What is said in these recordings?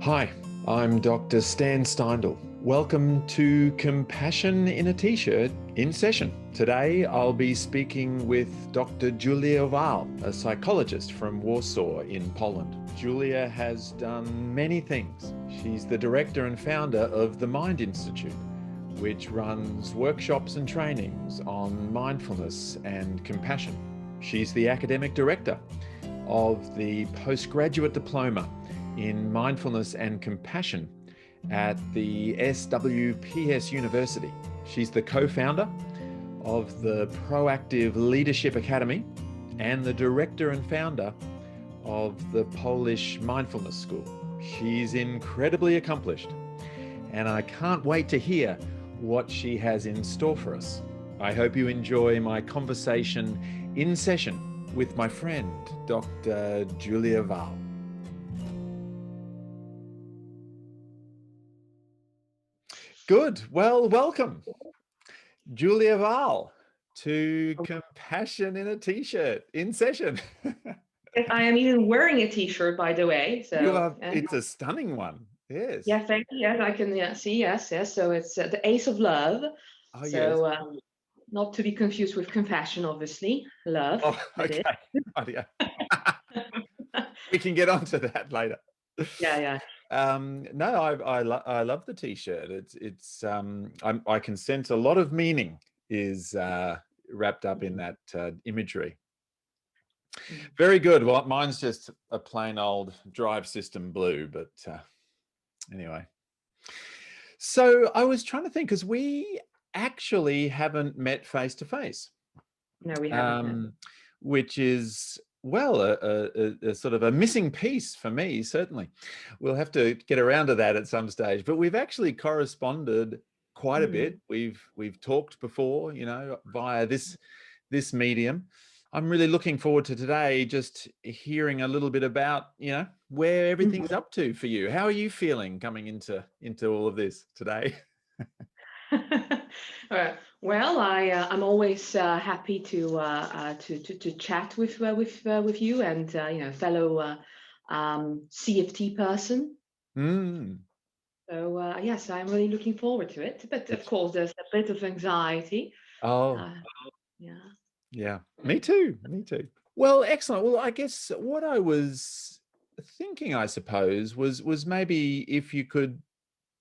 Hi, I'm Dr. Stan Steindl. Welcome to Compassion in a T-shirt in session. Today I'll be speaking with Dr. Julia Wahl, a psychologist from Warsaw in Poland. Julia has done many things. She's the director and founder of the Mind Institute, which runs workshops and trainings on mindfulness and compassion. She's the academic director of the postgraduate diploma in mindfulness and compassion at the SWPS University. She's the co-founder of the Proactive Leadership Academy and the director and founder of the Polish Mindfulness School. She's incredibly accomplished, and I can't wait to hear what she has in store for us. I hope you enjoy my conversation in session with my friend, Dr. Julia Wahl. Good. Well, welcome, Julia Wahl, to Compassion in a T-shirt in session. I am even wearing a T-shirt, by the way. So you are. It's a stunning one. Yes. Yeah, thank you. Yes, I can see. Yes. So it's the Ace of Love. Oh, so yes. Not to be confused with compassion, obviously. Love. Oh, okay. Oh, yeah. We can get onto that later. Yeah. No, I love the T-shirt. It's I can sense a lot of meaning is wrapped up in that imagery. Very good. Well, mine's just a plain old drive system blue, but anyway. So I was trying to think, because we actually haven't met face to face. No, we haven't. Which is, well, a sort of a missing piece for me, certainly. We'll have to get around to that at some stage, but we've actually corresponded quite a bit. We've talked before, via this medium. I'm really looking forward to today, just hearing a little bit about, where everything's up to for you. How are you feeling coming into all of this today? Well, I'm always happy to chat with you and fellow CFT person. So yes, I'm really looking forward to it. But of course, there's a bit of anxiety. Yeah, me too. Well, excellent. Well, I guess what I was thinking, I suppose, was maybe if you could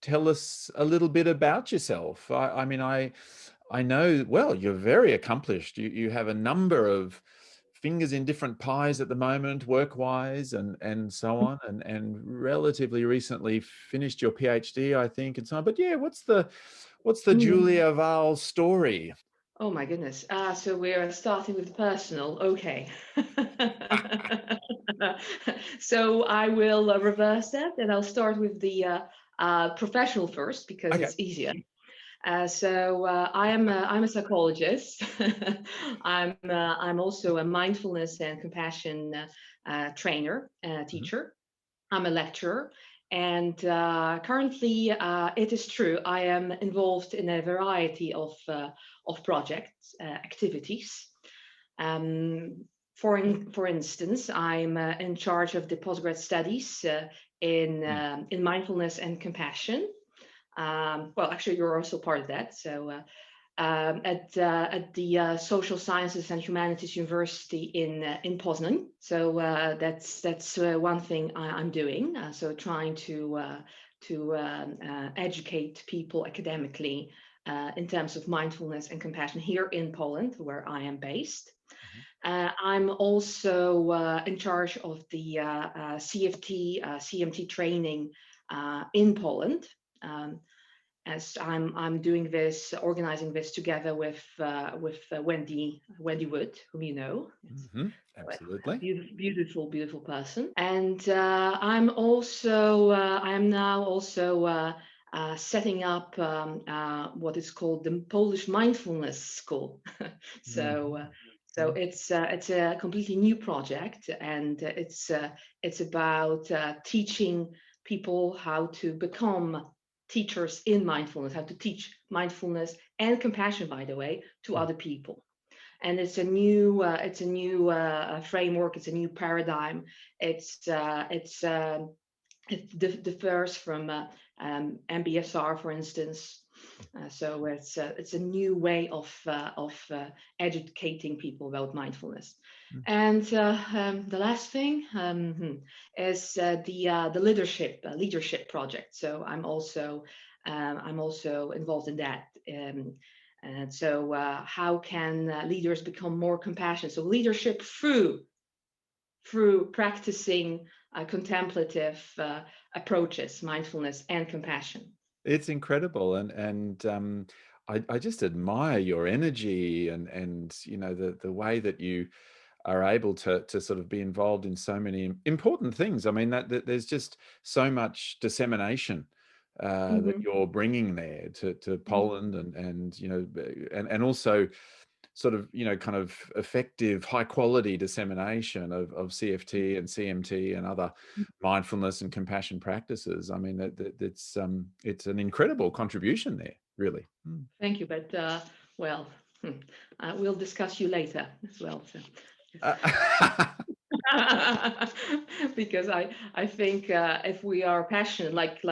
tell us a little bit about yourself. I mean, I know, well, you're very accomplished. You have a number of fingers in different pies at the moment, work-wise and so on, and relatively recently finished your PhD, I think, and so on. But yeah, what's the Julia Wahl story? Oh my goodness. So we're starting with personal. Okay. So I will reverse that, and I'll start with the professional first, because it's easier. So I'm a psychologist. I'm also a mindfulness and compassion trainer, teacher. I'm a lecturer, and currently, it is true, I am involved in a variety of projects, activities. For instance, I'm in charge of the postgrad studies in mindfulness and compassion. Well, actually, you're also part of that. So at the Social Sciences and Humanities University in Poznań. So that's one thing I'm doing. So trying to educate people academically in terms of mindfulness and compassion here in Poland, where I am based. I'm also in charge of the CMT training in Poland. As I'm doing this, organizing this together with Wendy Wood, whom you know. Absolutely. Beautiful person. And I'm now also setting up what is called the Polish Mindfulness School. So it's a completely new project, and it's about teaching people how to become teachers in mindfulness, how to teach mindfulness and compassion, by the way, to other people. And it's a new framework. It's a new paradigm. It's it differs from MBSR, for instance. So it's a new way of educating people about mindfulness. Mm. And the last thing is the leadership project. So I'm also involved in that. And so how can leaders become more compassionate? So leadership through practicing contemplative approaches, mindfulness and compassion. It's incredible, and I just admire your energy and the way that you are able to sort of be involved in so many important things. I mean that there's just so much dissemination that Mm-hmm. you're bringing there to Poland and also sort of kind of effective high quality dissemination of CFT and CMT and other mindfulness and compassion practices. I mean it's an incredible contribution there, really. Thank you, but well, we'll discuss you later as well. So. Because I think if we are passionate like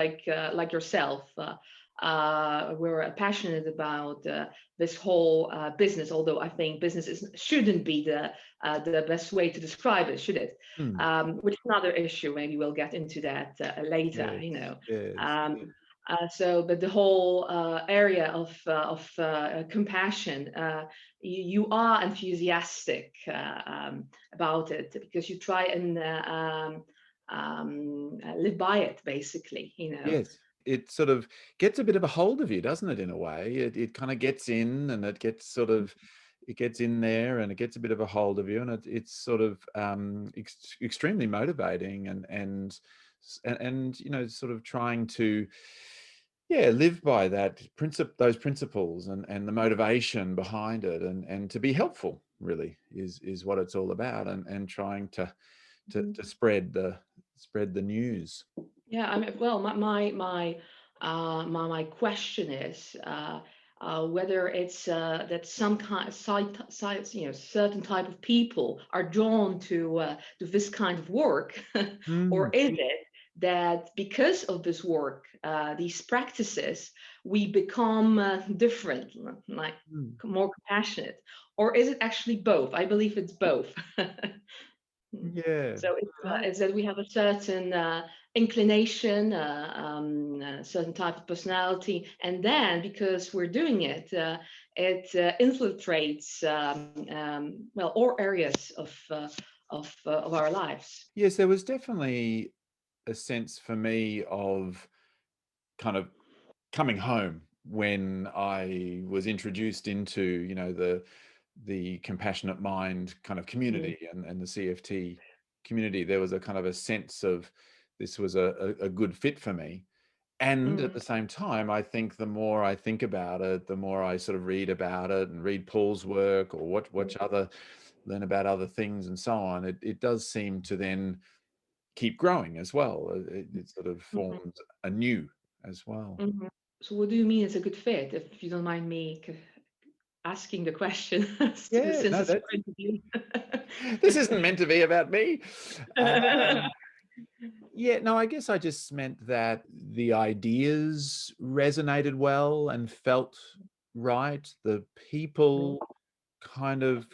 yourself, we're passionate about this whole business. Although I think shouldn't be the best way to describe it, should it? Hmm. Which is another issue. Maybe we'll get into that later. Yes, yes. But the whole area of compassion, you are enthusiastic about it because you try and live by it, basically. Yes, it sort of gets a bit of a hold of you, doesn't it, in a way? It kind of gets in and it gets in there and it gets a bit of a hold of you, and it's sort of extremely motivating and sort of trying to live by those principles and the motivation behind it and to be helpful really is what it's all about, and trying to spread the news. Yeah, I mean, well, my question is whether it's that some kind of certain type of people are drawn to this kind of work, or Mm, is it that because of this work, these practices, we become different, like mm. more compassionate, or is it actually both? I believe it's both. Yeah. So it's that we have a certain inclination, certain type of personality, and then because we're doing it, it infiltrates well all areas of our lives. Yes, there was definitely a sense for me of kind of coming home when I was introduced into, the compassionate mind kind of Mm, community and the CFT community. There was a kind of a sense of this was a good fit for me. And at mm, the same time, I think the more I think about it, the more I sort of read about it and read Paul's work or learn about other things and so on, it does seem to then keep growing as well. It sort of mhm, forms anew as well. mhm. So what do you mean it's a good fit? If you don't mind me asking the question, Yeah, since no, it's that's your interview. this isn't meant to be about me. Um, yeah, no, I guess I just meant that the ideas resonated well and felt right. The people kind of,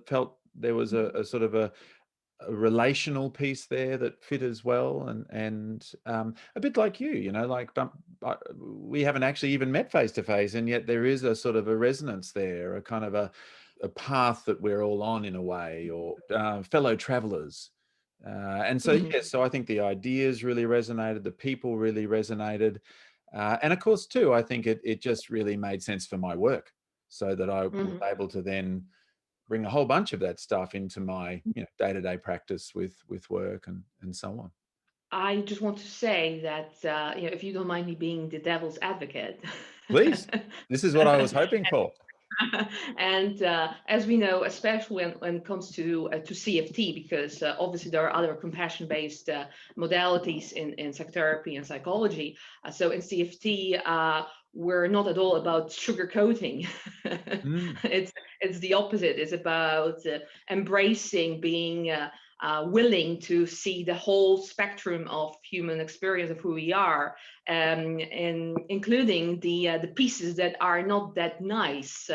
felt there was a sort of a relational piece there that fit as well, and a bit like like we haven't actually even met face to face, and yet there is a sort of a resonance there, a kind of a path that we're all on in a way, or fellow travelers. And so, Mhm, yes, so I think the ideas really resonated, the people really resonated. And of course, too, I think it just really made sense for my work so that I was mhm. able to then bring a whole bunch of that stuff into my day-to-day practice with work and so on. I just want to say that if you don't mind me being the devil's advocate, Please, this is what I was hoping for. and as we know, especially when it comes to CFT, because obviously there are other compassion-based modalities in psychotherapy and psychology. So in CFT, we're not at all about sugarcoating. Mm, it's it's the opposite. It's about embracing being willing to see the whole spectrum of human experience of who we are, and including the pieces that are not that nice.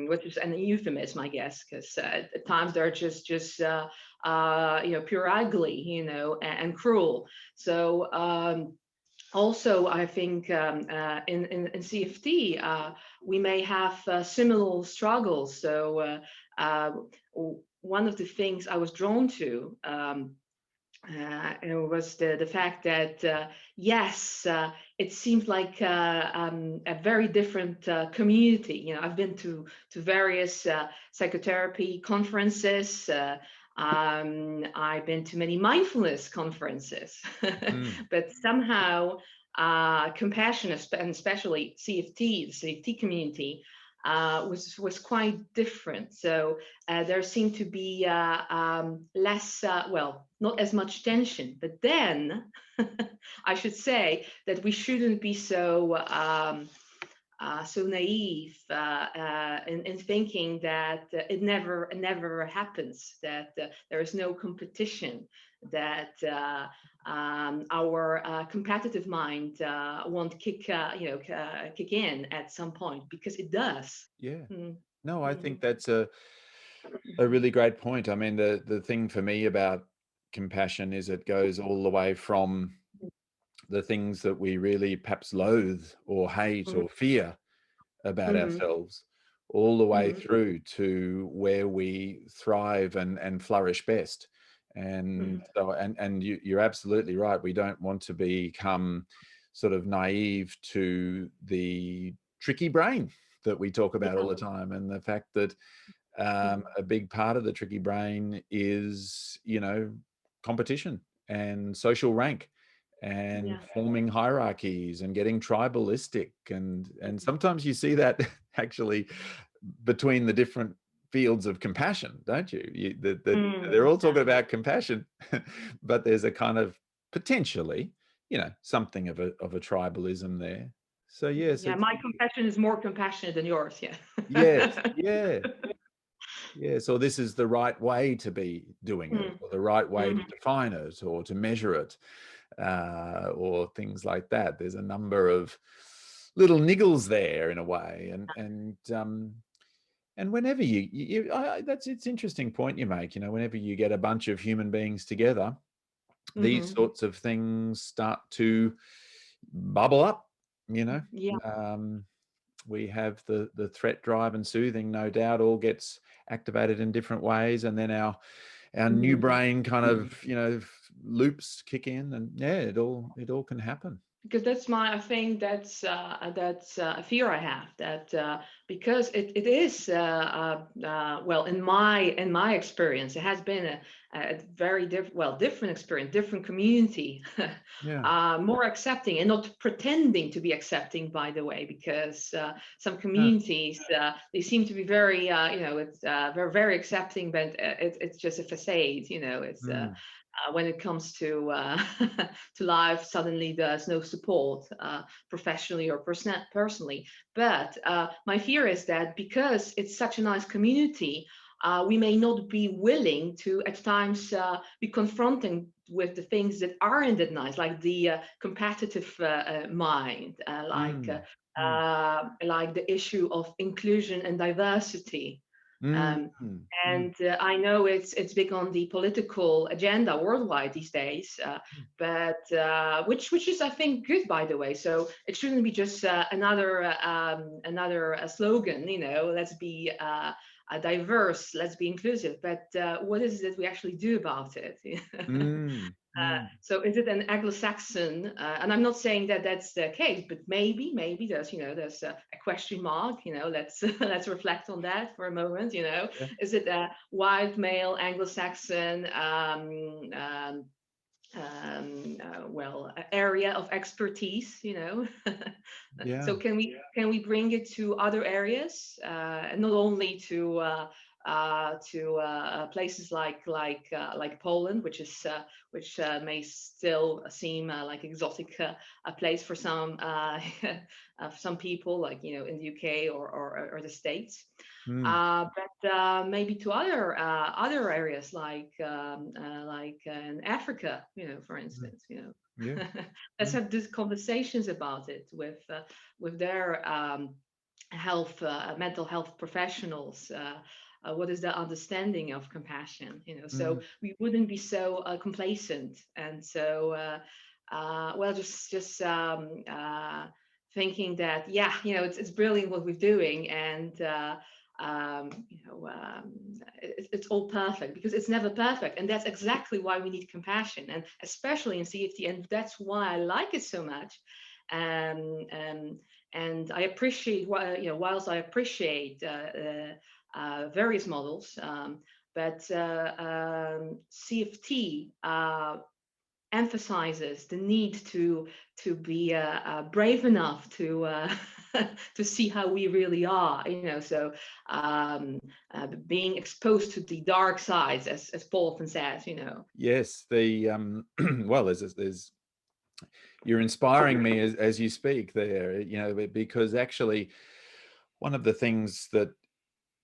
Which is an euphemism, I guess, because at times they're just pure ugly, and cruel. So also, I think in CFT we may have similar struggles. So one of the things I was drawn to. It was the fact that yes, it seemed like a very different community. I've been to various psychotherapy conferences. I've been to many mindfulness conferences, but somehow compassion, and especially CFT, the CFT community, was quite different. So there seemed to be less, not as much tension. But then I should say that we shouldn't be so naive in thinking that it never happens, that there is no competition, that our competitive mind won't kick in at some point, because it does. Yeah. Mm. No, I think that's a really great point. I mean, the thing for me about compassion is it goes all the way from the things that we really perhaps loathe or hate or fear about ourselves, all the way through to where we thrive and flourish best. And so, and you're absolutely right. We don't want to become sort of naive to the tricky brain that we talk about all the time, and the fact that a big part of the tricky brain is, competition and social rank and forming hierarchies and getting tribalistic. And sometimes you see that actually between the different fields of compassion, don't you? They're all talking about compassion, but there's a kind of potentially, something of a tribalism there. So yes. Yeah, my compassion is more compassionate than yours. Yeah. Yes. Yeah. Yeah, so this is the right way to be doing it, or the right way to define it, or to measure it, or things like that. There's a number of little niggles there in a way, and whenever it's interesting point you make. Whenever you get a bunch of human beings together, these sorts of things start to bubble up. Yeah. We have the threat, drive, and soothing, no doubt, all gets activated in different ways, and then our new brain kind of loops kick in, and it all can happen. Because I think that's a fear I have, that because it is in my experience, it has been a very different experience, different community, more accepting, and not pretending to be accepting, by the way, because some communities they seem to be very they're very accepting, but it's just a facade. It's when it comes to to life, suddenly there's no support, professionally or personally. But my fear is that because it's such a nice community, we may not be willing to at times be confronting with the things that aren't that nice, like the competitive mind, like the issue of inclusion and diversity. And I know it's big on the political agenda worldwide these days, but which is, I think, good, by the way. So it shouldn't be just another slogan. Let's be diverse, let's be inclusive. But what is it that we actually do about it? So is it an Anglo-Saxon? And I'm not saying that that's the case, but maybe there's a question mark. Let's let's reflect on that for a moment. Is it a white male Anglo-Saxon area of expertise? So can we bring it to other areas, and not only to places like Poland, which may still seem like exotic a place for some people, like in the UK or the States. Mm, But maybe to other areas like in Africa, for mm, instance, yeah. let's Mm, have these conversations about it with their mental health professionals. What is the understanding of compassion? So mm, we wouldn't be so complacent and so well, just thinking that it's brilliant what we're doing, and um, you know um, it's all perfect, because it's never perfect, and that's exactly why we need compassion, and especially in CFT, and that's why I like it so much. Um, um, and I appreciate, whilst I appreciate various models, but CFT emphasizes the need to be brave enough to to see how we really are. So being exposed to the dark sides, as Paul often says. yes, the well, there's you're inspiring me as you speak there, because actually one of the things that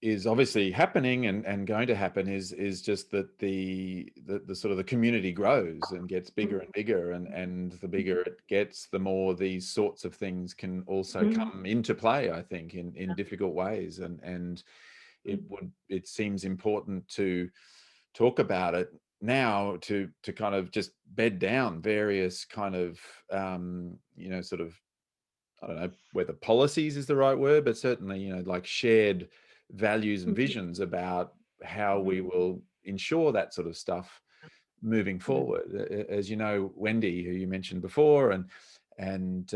is obviously happening and going to happen is just that the sort of the community grows and gets bigger and bigger, and the bigger it gets, the more these sorts of things can also Mhm. come into play, I think, in difficult ways, and it seems important to talk about it now, to kind of just bed down various kind of sort of, I don't know whether policies is the right word, but certainly, like shared values and Mhm. visions about how we Mhm. will ensure that sort of stuff moving Mhm. forward. As you know, Wendy, who you mentioned before, and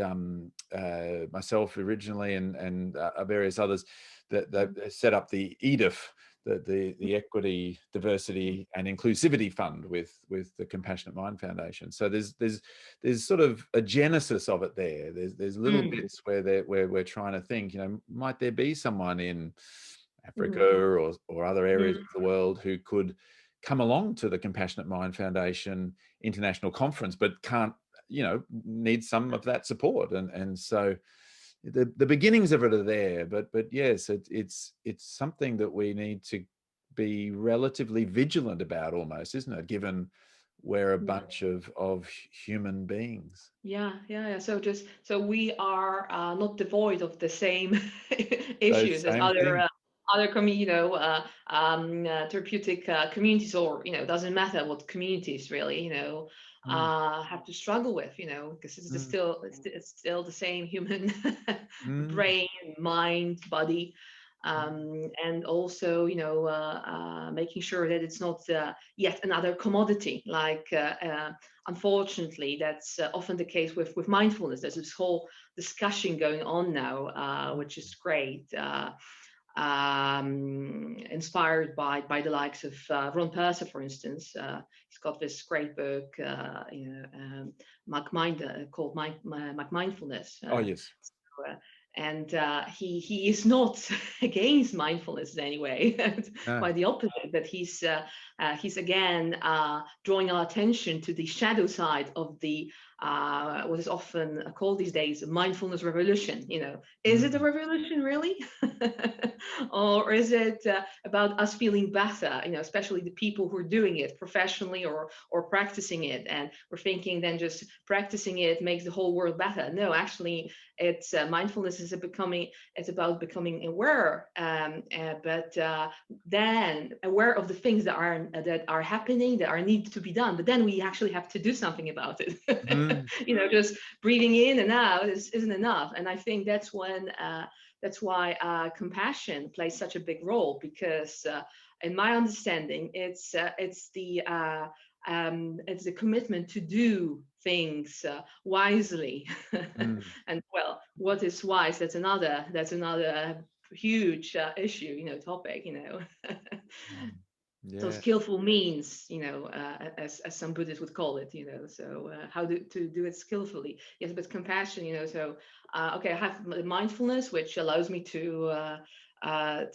myself originally, and various others, that set up the EDIF, the Equity, Diversity, and Inclusivity Fund with the Compassionate Mind Foundation. So there's sort of a genesis of it there. There's little Mhm. bits where we're trying to think, might there be someone in Africa Mhm. or other areas Mhm. of the world who could come along to the Compassionate Mind Foundation International Conference, but can't, need some of that support. And so the beginnings of it are there, but yes, it's something that we need to be relatively vigilant about, almost, isn't it? Given we're a Yeah. bunch of human beings. Yeah. So we are not devoid of the same Those issues as same things. other therapeutic communities, or doesn't matter what communities really Mm, have to struggle with, because mm, it's still the same human mm, brain, mind, body. mm, And also, making sure that it's not yet another commodity, like unfortunately, that's often the case with mindfulness. There's this whole discussion going on now, which is great, inspired by the likes of Ron Perser, for instance. He's got this great book, called Mindfulness. oh yes. Uh, and he is not against mindfulness in any way. No. Quite the opposite. But he's again drawing our attention to the shadow side of the what is often called these days mindfulness revolution. Is it a Mm, revolution really, or is it about us feeling better? Especially the people who are doing it professionally or practicing it, and we're thinking then just practicing it makes the whole world better. No, actually, it's mindfulness it's about becoming aware, but then aware of the things that are happening, that are need to be done, but then we actually have to do something about it. mm, Just breathing in and out isn't enough, and I think that's why compassion plays such a big role, because in my understanding it's the commitment to do things wisely. mm, And well, what is wise? That's another huge issue, topic. mm. So Yeah. skillful means, as some Buddhists would call it, so how to do it skillfully. Yes, but compassion, so okay, I have mindfulness, which allows me to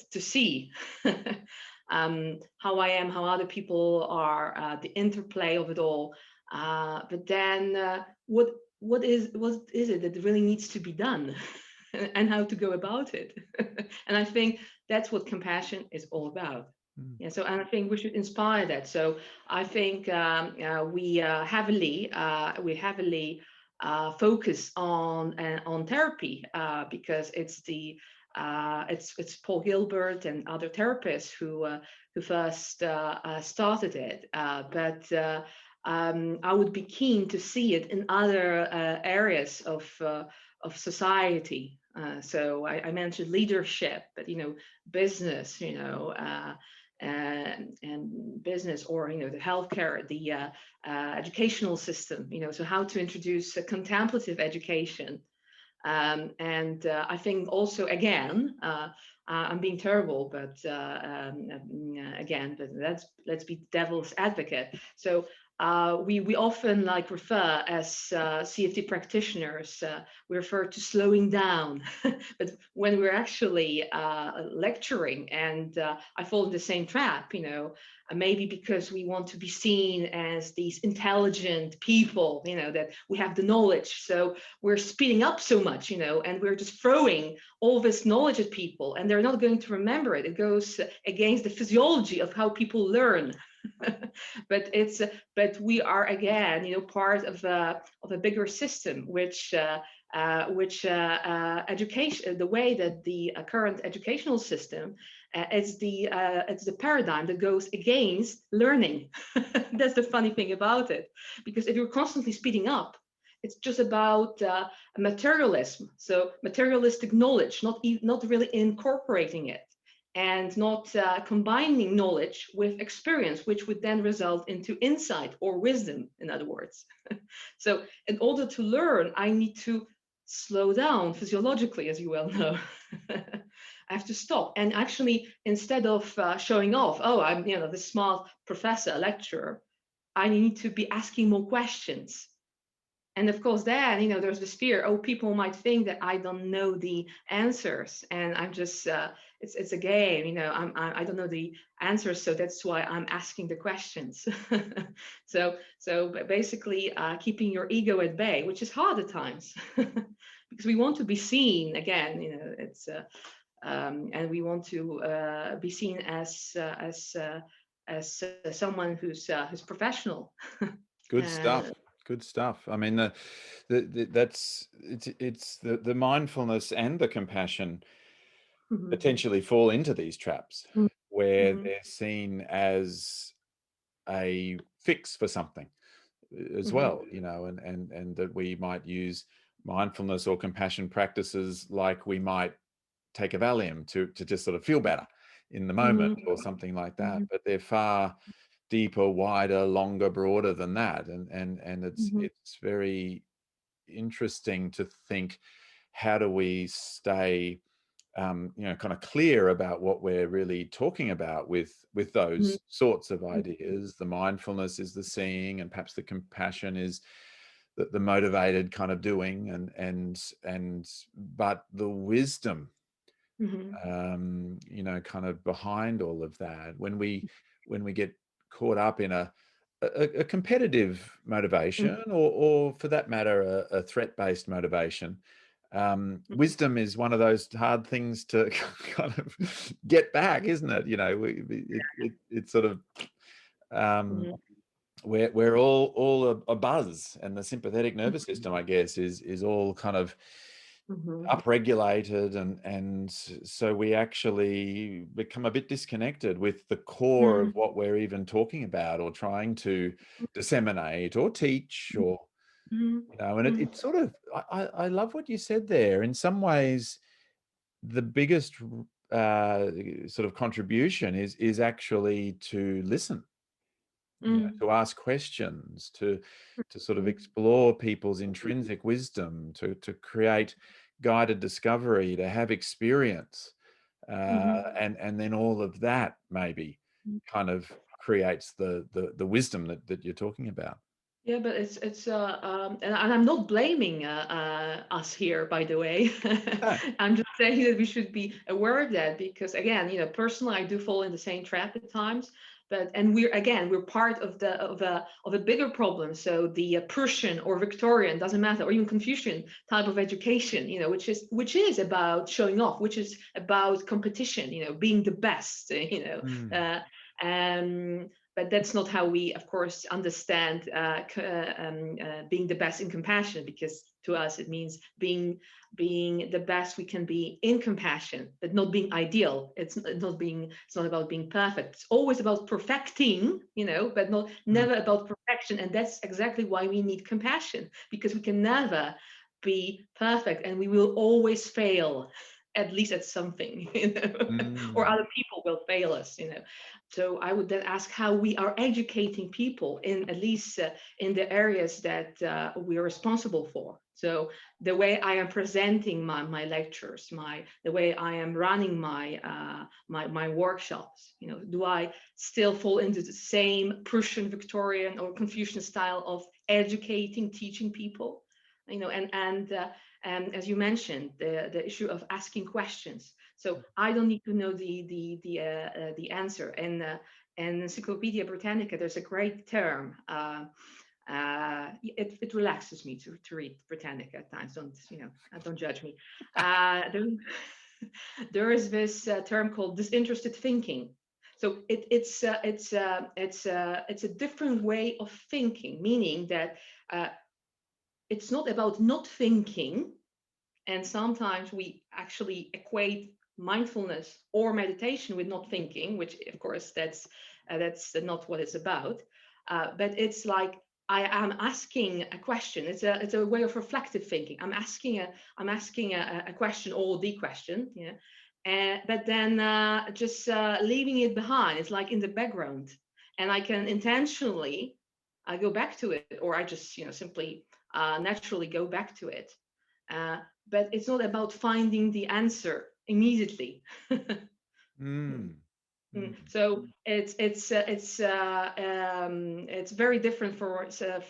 see how I am, how other people are, the interplay of it all. But then, what is it that really needs to be done, and how to go about it? And I think that's what compassion is all about. Mm. Yeah. So, and I think we should inspire that. So I think we heavily focus on therapy, because it's Paul Gilbert and other therapists who first started it. But I would be keen to see it in other areas of society. So I mentioned leadership, but business, and business, or the healthcare, the educational system. So how to introduce a contemplative education. And I think also, again, I'm being terrible, but again, but let's be devil's advocate. So we often refer as CFT practitioners, we refer to slowing down, but when we're actually lecturing, and I fall in the same trap, maybe because we want to be seen as these intelligent people, that we have the knowledge, so we're speeding up so much, and we're just throwing all this knowledge at people, and they're not going to remember it. It goes against the physiology of how people learn. But we are, again, part of a bigger system, which education, the way that the current educational system, it's the paradigm that goes against learning. That's the funny thing about it, because if you're constantly speeding up, it's just about materialism. So materialistic knowledge, not really incorporating it, and not combining knowledge with experience, which would then result into insight or wisdom, in other words. So in order to learn, I need to slow down physiologically, as you well know. I have to stop. And actually, instead of showing off, oh, I'm the smart professor, lecturer, I need to be asking more questions. And of course, then there's this fear. Oh, people might think that I don't know the answers, and I'm just it's a game. I don't know the answers, so that's why I'm asking the questions. But basically, keeping your ego at bay, which is hard at times, because we want to be seen. Again, it's and we want to be seen as someone who's professional. Good uh, stuff. Good stuff. I mean, it's the mindfulness and the compassion mhm, potentially fall into these traps where mhm, they're seen as a fix for something as mhm, well, and that we might use mindfulness or compassion practices like we might take a Valium to just sort of feel better in the moment mhm, or something like that. mhm, But they're far deeper, wider, longer, broader than that. And mhm, it's very interesting to think, how do we stay kind of clear about what we're really talking about with mhm, those sorts of ideas. The mindfulness is the seeing, and perhaps the compassion is the motivated kind of doing, and but the wisdom, mhm, kind of behind all of that, when we get caught up in a competitive mhm, motivation, or for that matter, a threat-based motivation. Wisdom is one of those hard things to kind of get back, isn't it? It's sort of, um, mhm, we're all a buzz, and the sympathetic nervous system, I guess, is all kind of mhm, upregulated, and so we actually become a bit disconnected with the core mhm, of what we're even talking about, or trying to disseminate or teach, or mhm, and mhm, it sort of, I love what you said there. In some ways, the biggest uh, sort of contribution is actually to listen, mhm, to ask questions, to sort of mhm, explore people's intrinsic wisdom, to create guided discovery, to have experience, mhm, and then all of that maybe kind of creates the wisdom that you're talking about. Yeah, but and I'm not blaming us here, by the way. Ah, I'm just saying that we should be aware of that because, again, personally, I do fall in the same trap at times. But and we're part of a bigger problem. So the Prussian or Victorian doesn't matter, or even Confucian type of education, which is about showing off, which is about competition, being the best, mm, uh, um, but that's not how we, of course, understand being the best in compassion, because to us it means being the best we can be in compassion, but not being ideal. It's not about being perfect. It's always about perfecting, but not mm, never about perfection. And that's exactly why we need compassion, because we can never be perfect, and we will always fail at least at something, or mm. other people will fail us, So I would then ask how we are educating people in at least in the areas that we are responsible for. So the way I am presenting my lectures, the way I am running my workshops, do I still fall into the same Prussian, Victorian, or Confucian style of educating, teaching people? And as you mentioned, the issue of asking questions. So I don't need to know the answer. And in Encyclopedia Britannica, there's a great term. It relaxes me to read Britannica at times. Don't judge me. There, there is this term called disinterested thinking. So it's a different way of thinking, meaning that it's not about not thinking. And sometimes we actually equate mindfulness or meditation with not thinking, which of course that's not what it's about. But it's like I am asking a question. It's a way of reflective thinking. I'm asking a question, or the question, yeah. But then just leaving it behind. It's like in the background, and I can intentionally go back to it, or I just simply naturally go back to it. Uh, but it's not about finding the answer immediately. Mm, mm, So it's very different for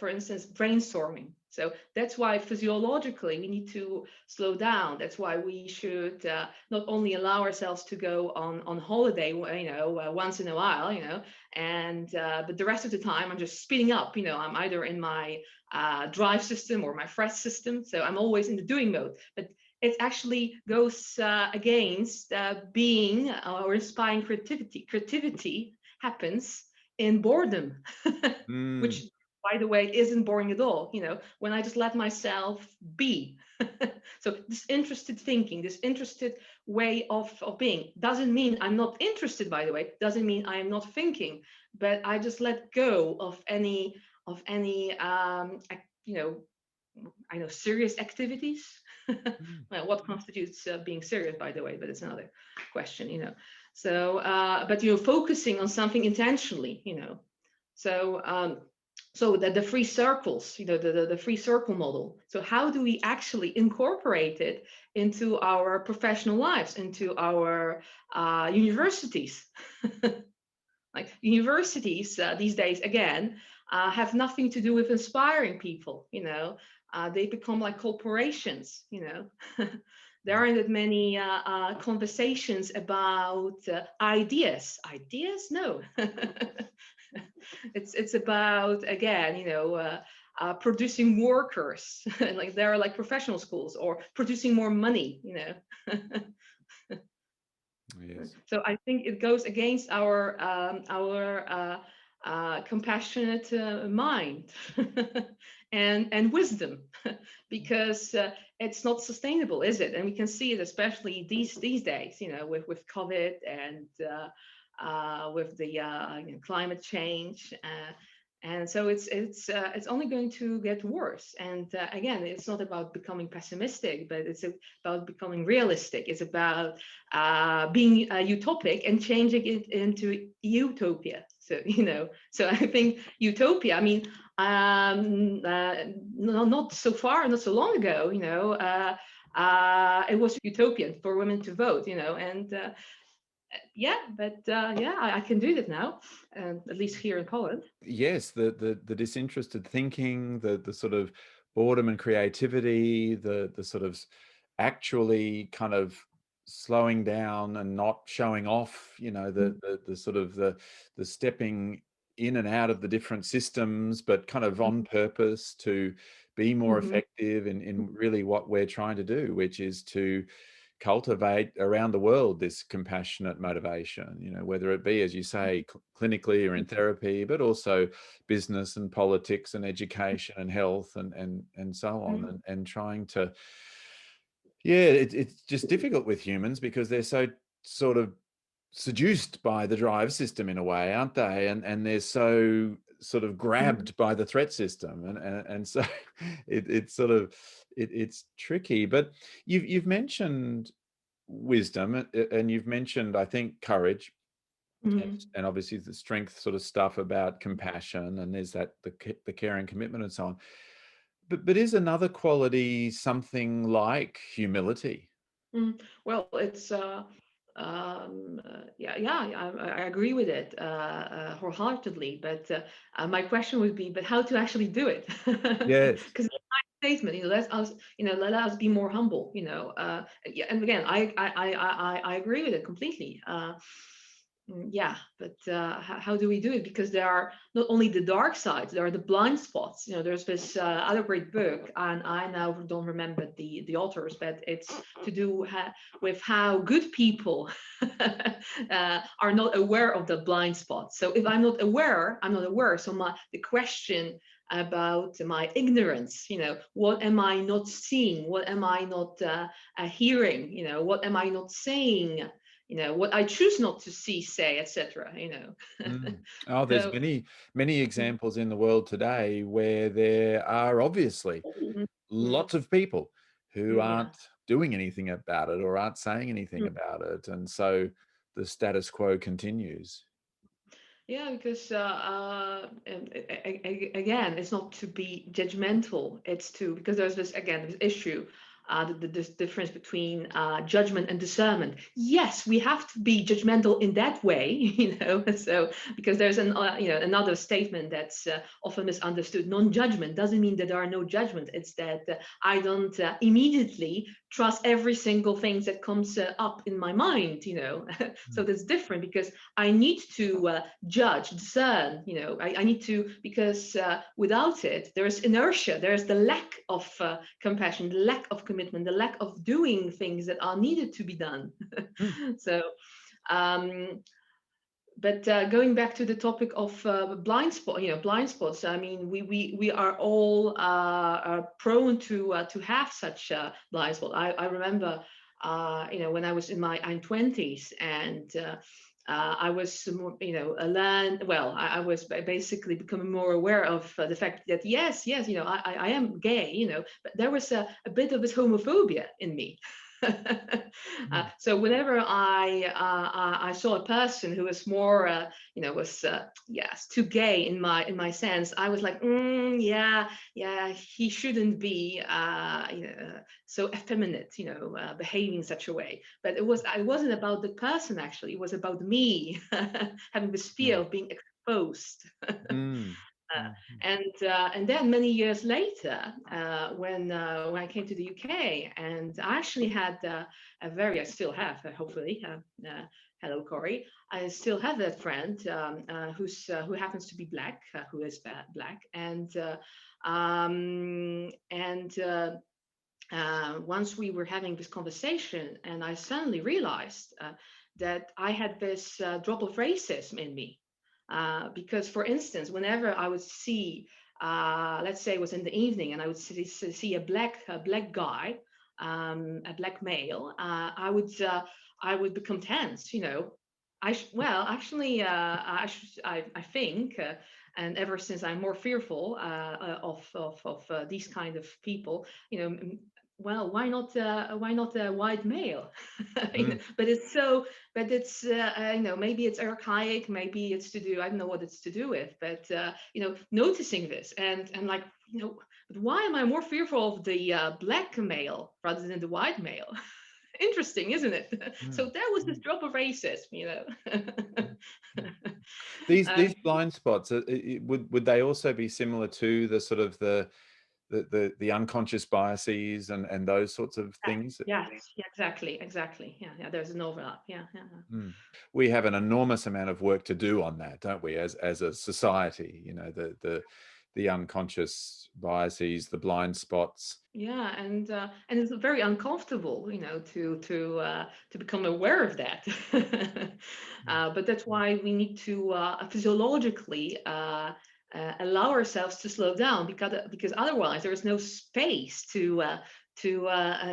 instance, brainstorming. So that's why physiologically we need to slow down. That's why we should not only allow ourselves to go on holiday, once in a while, and but the rest of the time I'm just speeding up. I'm either in my drive system or my fresh system, so I'm always in the doing mode. But it actually goes against being or inspiring creativity. Creativity happens in boredom, mm, which, by the way, isn't boring at all. When I just let myself be. So disinterested thinking, this interested way of being, doesn't mean I'm not interested. By the way, doesn't mean I am not thinking, but I just let go of any I know serious activities. mm. Well, what constitutes being serious, by the way, but it's another question. So, but focusing on something intentionally. So, so that the free circles, the free circle model. So, how do we actually incorporate it into our professional lives, into our universities? Like universities these days, again, have nothing to do with inspiring people. They become like corporations. There aren't that many conversations about ideas. Ideas, no. It's about, again, producing workers. Like there are like professional schools, or producing more money. Yes. So I think it goes against our compassionate mind and wisdom, because it's not sustainable, is it? And we can see it especially these days, with COVID and with the climate change. And so it's only going to get worse. And again, it's not about becoming pessimistic, but it's about becoming realistic. It's about being utopic and changing it into utopia. So so I think utopia. I mean, not so far, not so long ago. It was utopian for women to vote. And I can do that now, at least here in Poland. Yes, the disinterested thinking, the sort of boredom and creativity, the sort of actually kind of slowing down and not showing off, the sort of the stepping in and out of the different systems, but kind of on purpose to be more Mm-hmm. effective in really what we're trying to do, which is to cultivate around the world this compassionate motivation, whether it be, as you say, clinically or in therapy, but also business and politics and education and health and so on, and trying to, it's just difficult with humans because they're so sort of seduced by the drive system in a way, aren't they? And they're so sort of grabbed by the threat system, and so it's sort of it's tricky. But you've mentioned wisdom, and you've mentioned, I think, courage, Mm-hmm. and obviously the strength sort of stuff about compassion, and there's that the care and commitment and so on. But is another quality something like humility? Well, it's I agree with it wholeheartedly. But my question would be, but how to actually do it? Yes. Because statement, let us be more humble. And again, I agree with it completely. Yeah, but how do we do it? Because there are not only the dark sides, there are the blind spots. There's this other great book, and I now don't remember the authors, but it's to do with how good people are not aware of the blind spots. So if I'm not aware, I'm not aware. So the question about my ignorance, what am I not seeing? What am I not hearing? What am I not saying? What I choose not to see, say, etc. Oh, there's So many examples in the world today where there are obviously mm, mm, lots of people who yeah. aren't doing anything about it or aren't saying anything Mm. about it, and so the status quo continues. Yeah, because again, it's not to be judgmental. It's to, because there's this issue, this difference between judgment and discernment. Yes, we have to be judgmental in that way, So because there's another statement that's often misunderstood. Non-judgment doesn't mean that there are no judgment. It's that I don't immediately trust every single thing that comes up in my mind. So that's different, because I need to judge, discern. I need to, because without it, there's inertia, there's the lack of compassion, the lack of commitment, the lack of doing things that are needed to be done. Mm. So, but going back to the topic of blind spots. I mean, we are all prone to have such blind spots. I remember, when I was in my 20s, and I was, I was basically becoming more aware of the fact that yes, I am gay, but there was a bit of this homophobia in me. So whenever I saw a person who was more, was yes, too gay in my sense, I was like, yeah, he shouldn't be, so effeminate, behaving such a way. But it wasn't about the person, actually. It was about me having this fear Mm. of being exposed. Mm. Uh, Mm. and then many years later, when I came to the UK, and I actually had I still have, hopefully, hello Corey, I still have that friend, who happens to be black, who is black, and once we were having this conversation, and I suddenly realized that I had this drop of racism in me. Because, for instance, whenever I would see, let's say it was in the evening, and I would see a black guy, a black male, I would become tense. Well, actually, I think, and ever since I'm more fearful of these kind of people, well, why not a white male? Mm. But it's so, but it's maybe it's archaic, maybe it's to do, I don't know what it's to do with, but noticing this, and like, but why am I more fearful of the black male rather than the white male? interesting, isn't it? So Mm. that was this drop of racism, you know. These um, blind spots, would they also be similar to the sort of the unconscious biases and those sorts of things? yes, yeah, exactly. Yeah, there's an overlap. Yeah. Mm. We have an enormous amount of work to do on that, don't we, as a society? You know, the unconscious biases, the blind spots. Yeah, and it's very uncomfortable, you know, to become aware of that. But that's why we need to physiologically allow ourselves to slow down, because otherwise there is no space to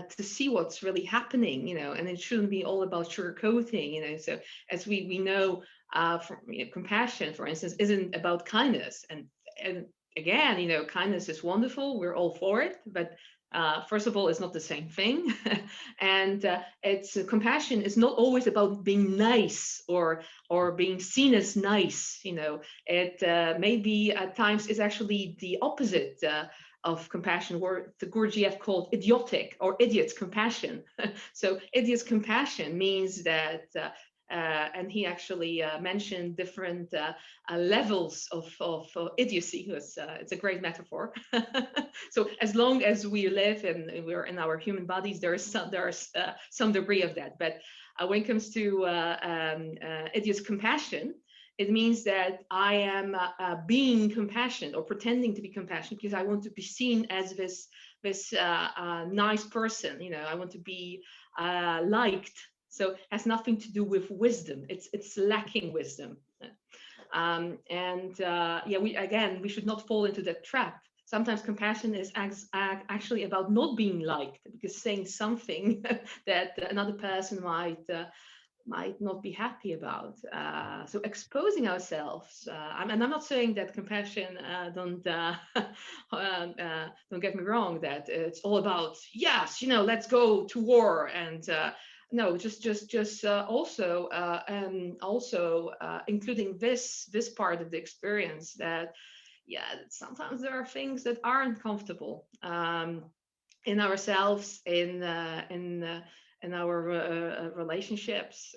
see what's really happening, you know. And it shouldn't be all about sugarcoating, you know. So as we know, from compassion, for instance, isn't about kindness, and again, you know, kindness is wonderful. We're all for it, but first of all, it's not the same thing, and it's compassion is not always about being nice or being seen as nice. You know, it maybe at times is actually the opposite. Of compassion, where the Gurdjieff called idiotic or idiot's compassion. So idiot's compassion means that and he actually mentioned different levels of idiocy. It's a great metaphor. So as long as we live and we're in our human bodies, there's some degree of that. But when it comes to idiot's compassion, it means that I am being compassionate or pretending to be compassionate because I want to be seen as this nice person. You know, I want to be liked. So it has nothing to do with wisdom. It's lacking wisdom. Yeah, we should not fall into that trap. Sometimes compassion is actually about not being liked, because saying something that another person might not be happy about. So exposing ourselves, and I'm not saying that compassion don't get me wrong, that it's all about yes, you know, let's go to war and. No, just also including this part of the experience, that yeah, sometimes there are things that aren't comfortable in ourselves, in our relationships,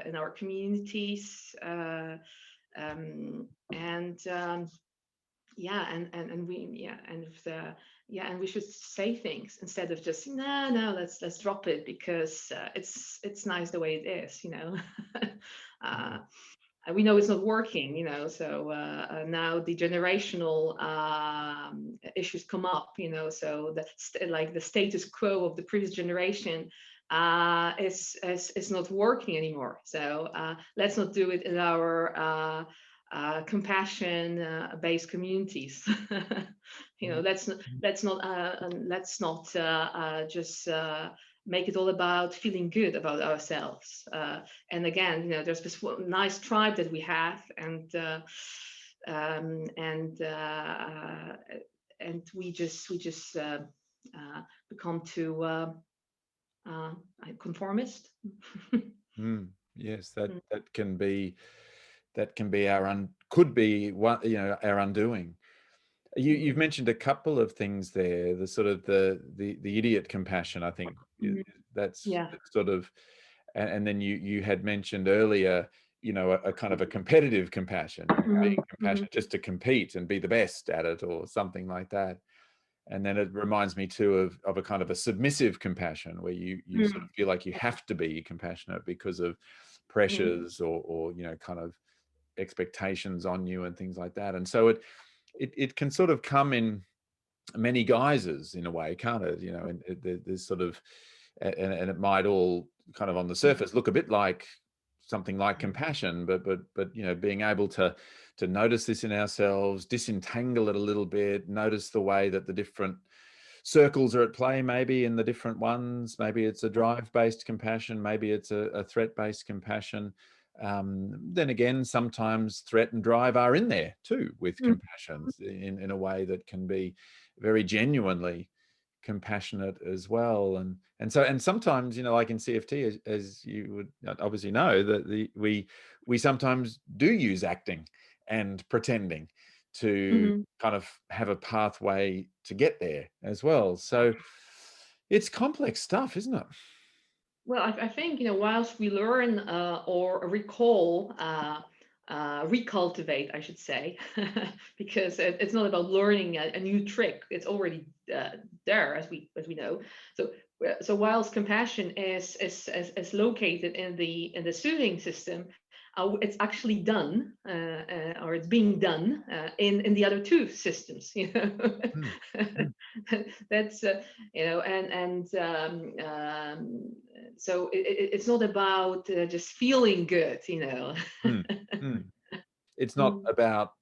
in our communities, and yeah, and we yeah, and if the yeah, and we should say things instead of just no, let's drop it because it's nice the way it is, you know. uh, and we know it's not working, you know. So now the generational issues come up, you know. So like the status quo of the previous generation is not working anymore. So let's not do it in our compassion based communities. You know, let's not just make it all about feeling good about ourselves. And again, you know, there's this nice tribe that we have, um, and uh, and we just become too uh, conformist. Mm, yes, that can be could be one, you know, our undoing. You've mentioned a couple of things there. The sort of the idiot compassion, I think, Mhm. that's Yeah. sort of, and then you had mentioned earlier, you know, a kind of a competitive compassion, you know, being Mhm. Mhm. compassionate just to compete and be the best at it or something like that. And then it reminds me too of a kind of a submissive compassion where you sort of Mhm. feel like you have to be compassionate because of Mhm. pressures or you know, kind of expectations on you and things like that. And so it can sort of come in many guises in a way, can't it? You know, and there's sort of, and it might all kind of on the surface look a bit like something like compassion, but you know, being able to notice this in ourselves, disentangle it a little bit, notice the way that the different circles are at play, maybe in the different ones. Maybe it's a drive-based compassion, maybe it's a threat-based compassion. Then again, sometimes threat and drive are in there too with Mhm. compassion in a way that can be very genuinely compassionate as well. And sometimes, you know, like in CFT, as you would obviously know, that we sometimes do use acting and pretending to Mhm. kind of have a pathway to get there as well. So it's complex stuff, isn't it? Well, I think, whilst we learn or recall, recultivate, I should say, because it's not about learning a new trick. It's already there, as we know. So so whilst compassion is located in the soothing system, it's actually done, or it's being done in the other two systems. Mm, mm, That's so it's not about just feeling good. mm, mm. It's not Mm. about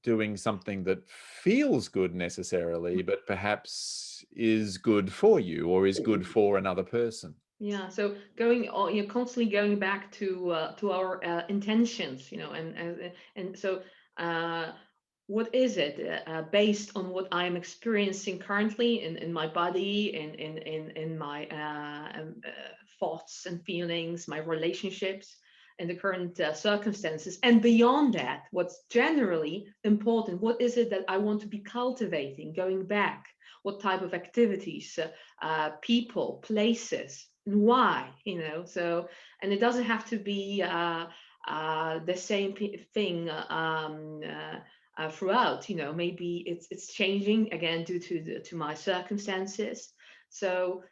doing something that feels good necessarily, but perhaps is good for you or is good for another person. Yeah, so going on, constantly going back to our intentions, and so uh, what is it based on what I'm experiencing currently in my body, in my thoughts and feelings, my relationships, and the current circumstances, and beyond that, what's generally important? What is it that I want to be cultivating? Going back, what type of activities? People, places, and why, So, and it doesn't have to be the same thing throughout. Maybe it's changing again due to my circumstances. So,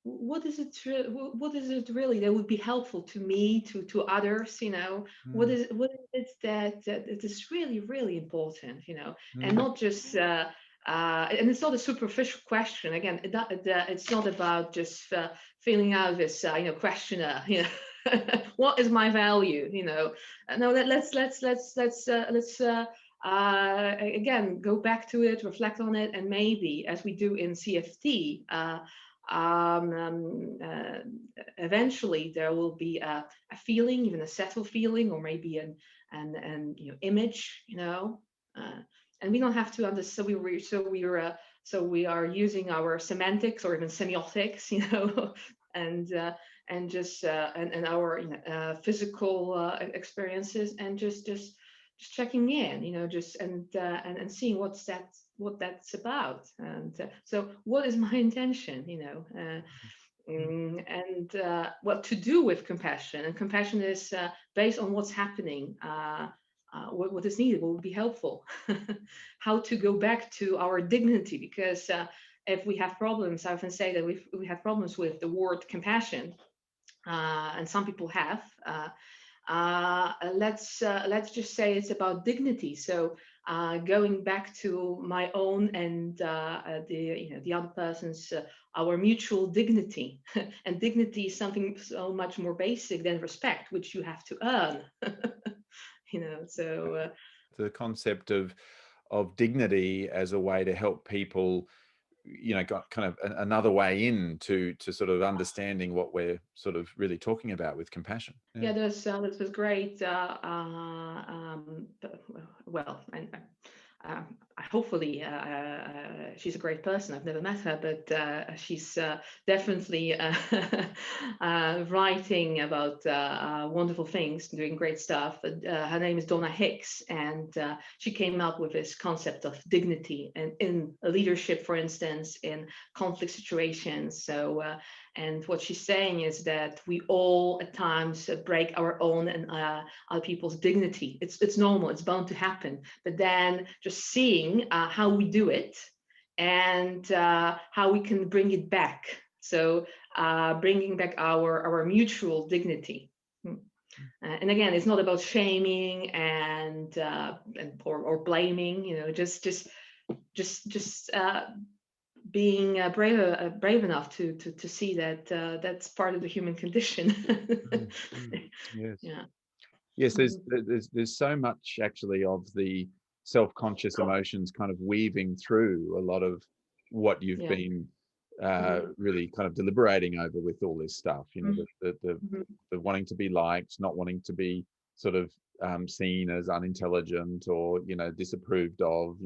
what is it really that would be helpful to me, to others? Mm, What is it that is really important? And mm, not just and it's not a superficial question. Again, it's not about just filling out this questionnaire. What is my value? No, let's again go back to it, reflect on it, and maybe, as we do in CFT, um, um, uh, eventually there will be a feeling, even a settled feeling, or maybe an image, and we don't have to understand. So we are using our semantics or even semiotics, and just and our physical experiences, and just checking in, just and seeing what that's about. And so what is my intention, mm, and what to do with compassion. And compassion is based on what's happening, what is needed, what would be helpful, how to go back to our dignity. Because if we have problems, I often say that we have problems with the word compassion, and some people have. Let's just say it's about dignity. So going back to my own and the other person's, our mutual dignity. And dignity is something so much more basic than respect, which you have to earn. So the concept of dignity as a way to help people, got kind of another way in to sort of understanding what we're sort of really talking about with compassion. Yeah. yeah, this was great. Well, and hopefully she's a great person. I've never met her, but she's definitely writing about wonderful things, doing great stuff. Her name is Donna Hicks, and she came up with this concept of dignity and in leadership, for instance, in conflict situations. So and what she's saying is that we all at times break our own and other people's dignity. It's normal. It's bound to happen. But then just seeing how we do it, and how we can bring it back. So bringing back our mutual dignity. And again, it's not about shaming and or blaming. Just being brave enough to see that that's part of the human condition. Mm, mm. Yes. Yeah. Yes, there's Mhm. there's so much actually of the self-conscious emotions kind of weaving through a lot of what you've Yeah. been Mhm. really kind of deliberating over with all this stuff. Mhm. The wanting to be liked, not wanting to be sort of seen as unintelligent or disapproved of,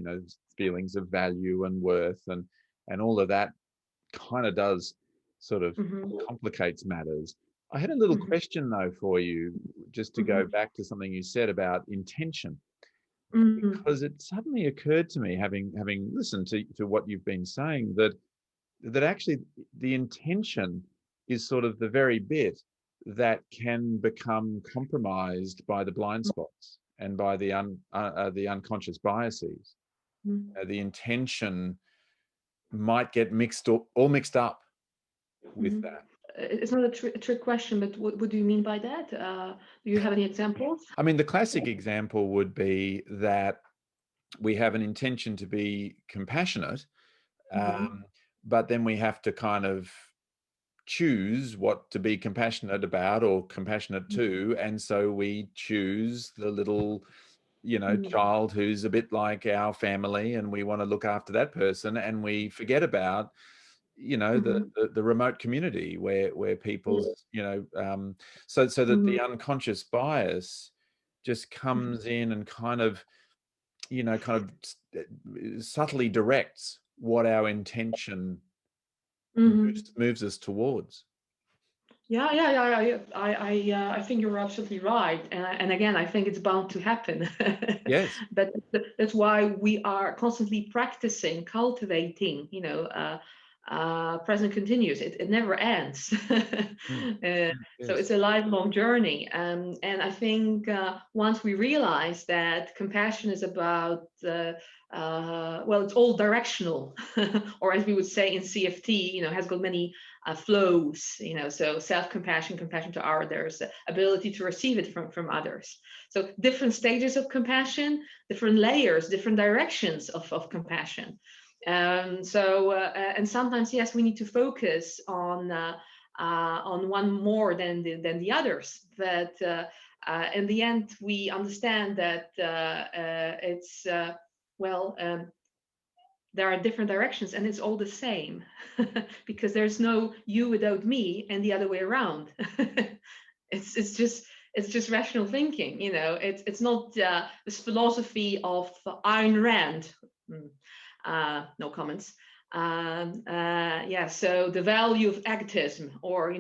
feelings of value and worth and all of that kind of does sort of Mhm. complicates matters. I had a little Mhm. question though for you, just to go Mhm. back to something you said about intention, Mhm. because it suddenly occurred to me, having listened to what you've been saying, that actually the intention is sort of the very bit that can become compromised by the blind spots and by the unconscious biases. The intention might get all mixed up with that. It's not a trick question, but what do you mean by that? Do you have any examples? I mean, the classic example would be that we have an intention to be compassionate, but then we have to kind of choose what to be compassionate about or compassionate to. And so we choose the little, child who's a bit like our family, and we want to look after that person, and we forget about the remote community where people so that the unconscious bias just comes in and kind of subtly directs what our intention moves us towards. Yeah. I think you're absolutely right, and again, I think it's bound to happen. Yes. But that's why we are constantly practicing, cultivating. Present continuous. It never ends. So it's a lifelong journey, and I think once we realize that compassion is about it's all directional, or as we would say in CFT, has got many flows, so self-compassion, compassion to others, ability to receive it from others. So different stages of compassion, different layers, different directions of compassion. And sometimes, yes, we need to focus on one more than the others. But in the end, we understand that there are different directions, and it's all the same, because there's no you without me and the other way around. It's just rational thinking. It's not this philosophy of Ayn Rand. No comments. So the value of activism, or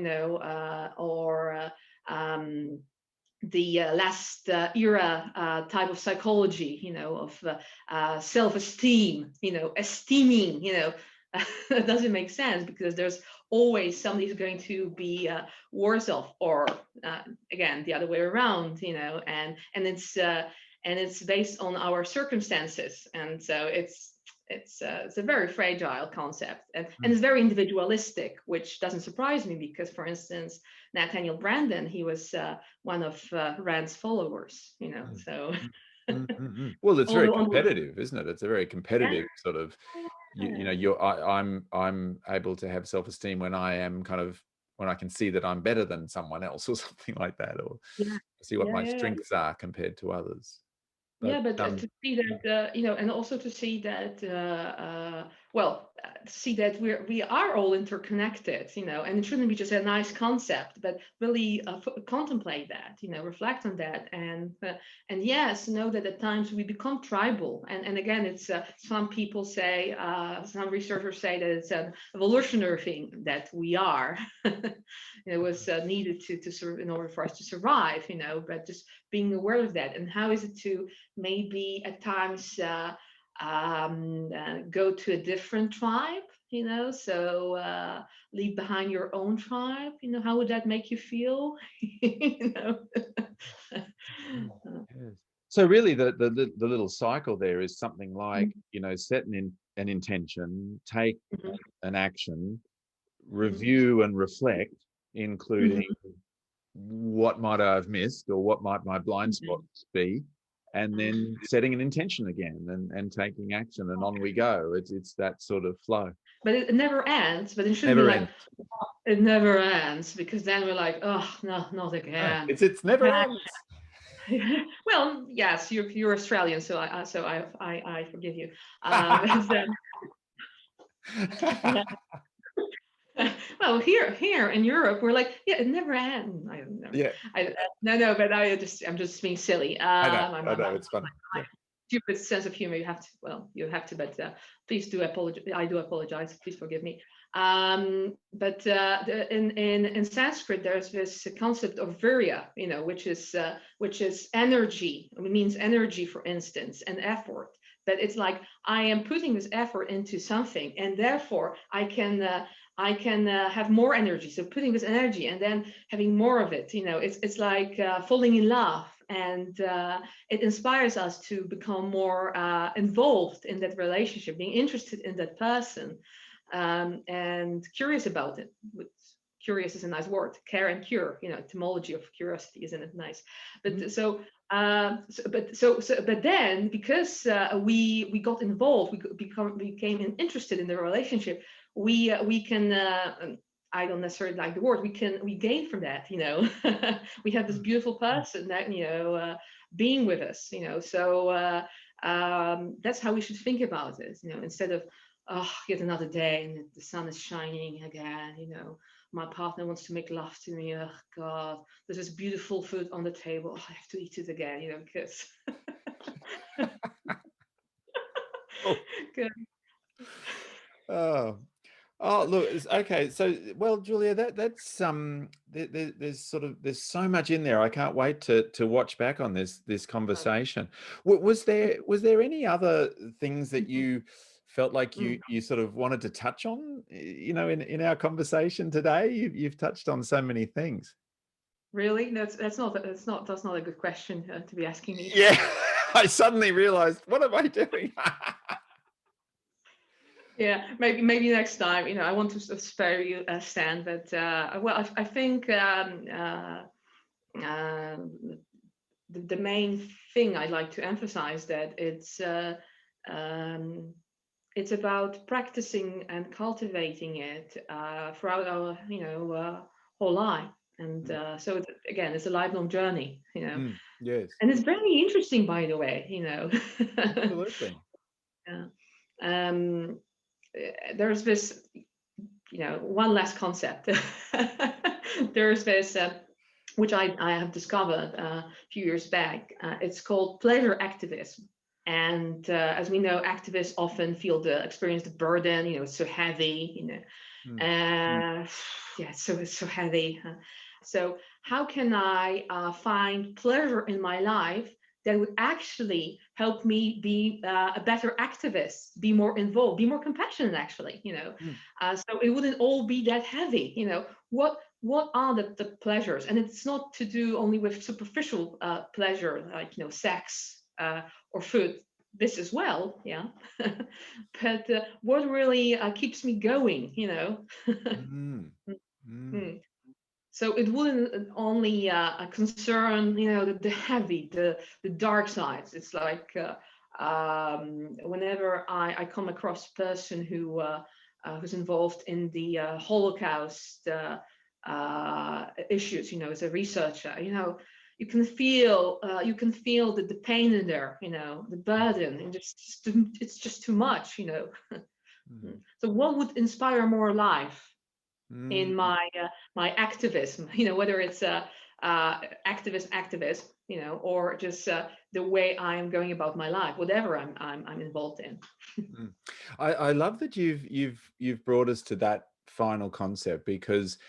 the last era type of psychology, of self-esteem, esteeming, that doesn't make sense, because there's always somebody who's going to be worse off, or again, the other way around, and it's based on our circumstances, and so it's a very fragile concept, and it's very individualistic, which doesn't surprise me, because, for instance, Nathaniel Branden, he was one of Rand's followers, so. Well, it's very competitive, isn't it? It's a very competitive sort of, I'm able to have self-esteem when when I can see that I'm better than someone else, or something like that, or see what my strengths are compared to others. But to see that, and also to see that, see that we are all interconnected, and it shouldn't be just a nice concept, but really contemplate that, reflect on that, and yes, know that at times we become tribal, and again, it's some people say, some researchers say that it's an evolutionary thing that we are. It was needed to serve in order for us to survive, but just being aware of that, and how is it to maybe at times go to a different tribe, so leave behind your own tribe, how would that make you feel? So really the little cycle there is something like, set an intention, take an action, review and reflect, including what might I have missed, or what might my blind spots be, and then setting an intention again, and taking action, and on we go. It's that sort of flow. But it never ends. But it shouldn't be like, it never ends, because then we're like, oh no, not again. No, it's never ends. Well, yes, you're Australian, so I forgive you. Well, here in Europe, we're like, it never ends. But I'm just being silly. I know, it's fun. Stupid sense of humor. You have to, but please do apologize. I do apologize. Please forgive me. But in Sanskrit, there's this concept of virya, which is energy. It means energy, for instance, and effort. But it's like, I am putting this effort into something, and therefore I can I can have more energy. So putting this energy and then having more of it, it's like falling in love, and it inspires us to become more involved in that relationship, being interested in that person, and curious about it. Curious is a nice word. Care and cure, etymology of curiosity, isn't it nice? But but then, because we got involved, we became interested in the relationship. We can. I don't necessarily like the word. We gain from that. We have this beautiful person that being with us. So that's how we should think about it. Instead of yet another day and the sun is shining again. My partner wants to make love to me. Oh God, there's this beautiful food on the table. Oh, I have to eat it again, because. Oh. Good. Look, okay. So, well, Julia, that's there's so much in there. I can't wait to watch back on this conversation. Was there any other things that you felt like you sort of wanted to touch on, in our conversation today? You've touched on so many things. Really? That's not a good question to be asking me. Yeah, I suddenly realized, what am I doing? Yeah, maybe next time. I want to spare you, Stan, but well, I think the main thing I'd like to emphasize that it's about practicing and cultivating it throughout our whole life, and so it's a lifelong journey. Yes, and it's very interesting, by the way. absolutely. Yeah. There's this, one last concept. There's this, which I have discovered a few years back. It's called pleasure activism. And as we know, activists often experience the burden. It's so heavy. Yeah, it's so heavy. So how can I find pleasure in my life that would actually help me be a better activist, be more involved, be more compassionate, actually, so it wouldn't all be that heavy. What are the pleasures? And it's not to do only with superficial pleasure, like, sex or food. This as well, yeah. But what really keeps me going, Mm. So it wouldn't only concern, the heavy, the dark sides. It's like whenever I come across a person who's involved in the Holocaust issues, as a researcher, you can feel the pain in there, the burden, and it's just too much, So what would inspire more life in my activism, whether it's activist, or just the way I'm going about my life, whatever I'm involved in. I love that you've brought us to that final concept, because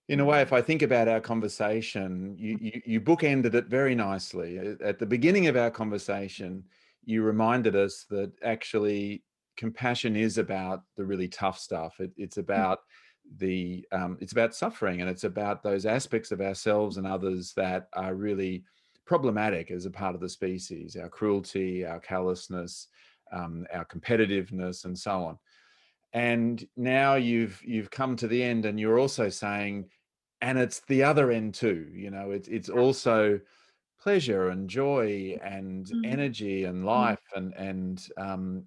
in a way, if I think about our conversation, you bookended it very nicely. At the beginning of our conversation, you reminded us that actually compassion is about the really tough stuff. It's about it's about suffering, and it's about those aspects of ourselves and others that are really problematic as a part of the species: our cruelty, our callousness, our competitiveness, and so on. And now you've come to the end, and you're also saying, and it's the other end too. It's also pleasure and joy and energy and life and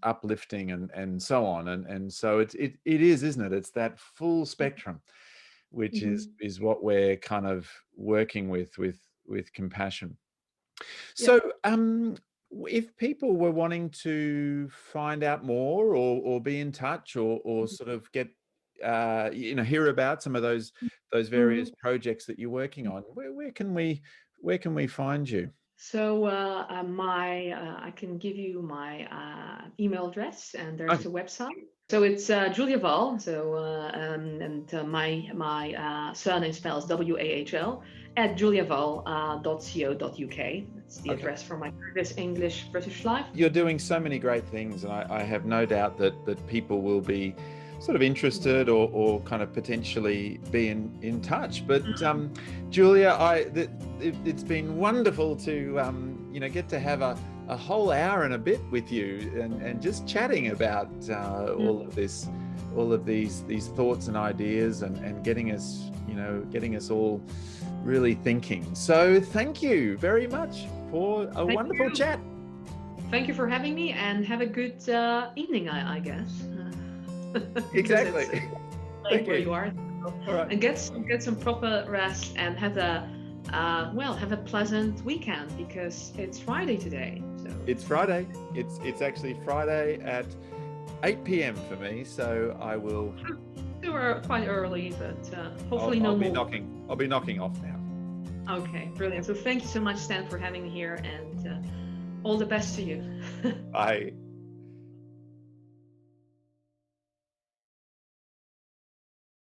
uplifting and so on. And so it is, isn't it? It's that full spectrum, which is what we're kind of working with compassion. So if people were wanting to find out more or be in touch or sort of get hear about some of those various projects that you're working on, where can we find you? So I can give you my email address, and there's the website. So it's Julia Wahl. So and my surname spells WAHL at juliawahl.co.uk. That's the address for my previous English British life. You're doing so many great things, and I have no doubt that people will be sort of interested or kind of potentially be in touch. But Julia, it's been wonderful to get to have a whole hour and a bit with you and just chatting about all of these thoughts and ideas and getting us all really thinking. So thank you very much for a wonderful chat. Thank you for having me, and have a good evening, I guess. Exactly. Like where you are. All right. And get some proper rest, and have a pleasant weekend, because it's Friday today. So it's Friday. It's actually Friday at 8 p.m. for me. So I will. You are quite early, but hopefully no more. I'll be knocking off now. Okay, brilliant. So thank you so much, Stan, for having me here, and all the best to you. Bye.